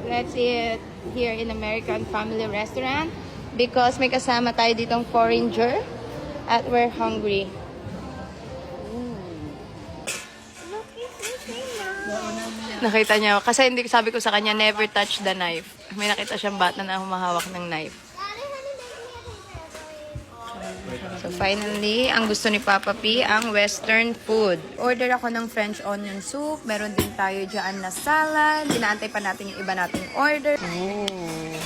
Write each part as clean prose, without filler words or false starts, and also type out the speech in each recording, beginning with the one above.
Let's eat here in American Family Restaurant because may kasama tayo ditong foreigner at we're hungry. Nakita niya, kasi hindi sabi ko sa kanya, never touch the knife. May nakita siyang bata na humahawak ng knife. So finally, ang gusto ni Papa P, ang western food. Order ako ng French onion soup. Meron din tayo dyan na salad. Inaantay pa natin yung iba nating order. Ooh.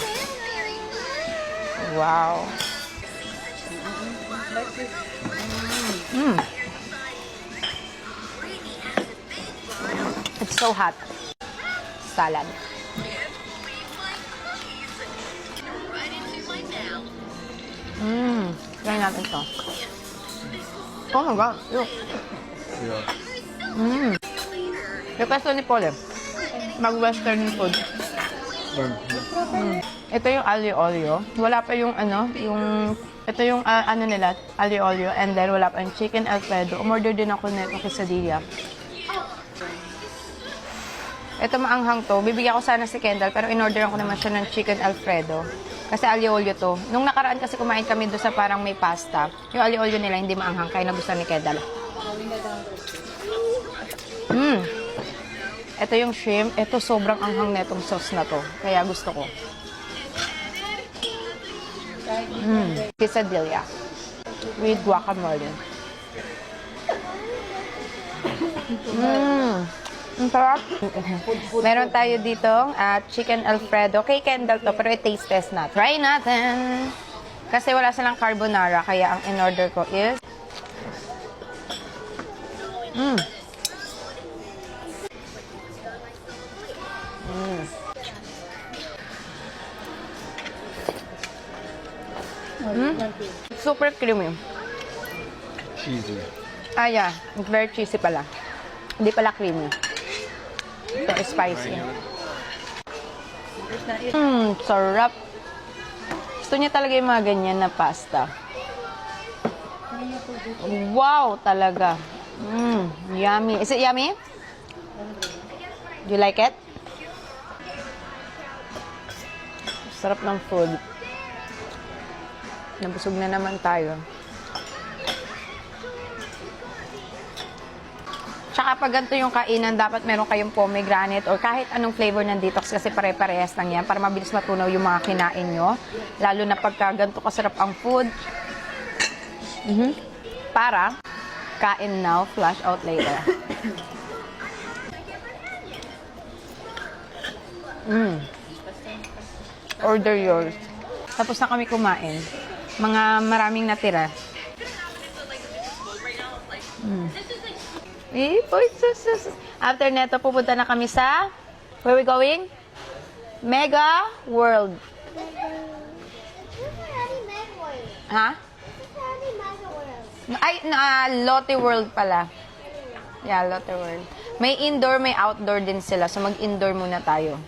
Wow. Mm. It's so hot. Salad. Try natin ito. Oh my God. Look. Request ni Paul mag-western food. Ito yung aglio olio. Wala pa yung ito yung ano nila, aglio olio. And then wala pa yung chicken alfredo. Umorder din ako nito quesadilla. Ito maanghang to. Bibigyan ko sana si Kendall pero in-order ko naman siya ng chicken alfredo. Kasi aglio olio to. Nung nakaraan kasi kumain kami doon sa parang may pasta. Yung aglio olio nila hindi maanghang. Kaya nagustuhan ni Kendall. Ito yung shrimp. Ito sobrang anghang netong sauce na to. Kaya gusto ko. Quesadilla. With guacamole. Ang sarap. Meron tayo ditong chicken alfredo. Kay Kendall to, pero i-taste test na. Try natin. Kasi wala silang carbonara, kaya ang in-order ko is super creamy. Cheesy. Yeah. It's very cheesy pala. Hindi pala creamy. Ito is spicy. Sarap. Gusto niya talaga yung mga ganyan na pasta. Wow, talaga. Yummy. Is it yummy? Do you like it? Sarap ng food. Nabusog na naman tayo. Tsaka pag ganito yung kainan, dapat meron kayong pomegranate or kahit anong flavor ng detox kasi pare-parehas lang yan para mabilis matunaw yung mga kinain nyo. Lalo na pagka ganito kasarap ang food. Para kain now, flush out later. Order yours. Tapos na kami kumain. Mga maraming natira. After neto, pupunta na kami sa where we going? Mega World. Ha? Ay, Lotte World pala. Yeah, Lotte World. May indoor, may outdoor din sila. So mag-indoor muna tayo.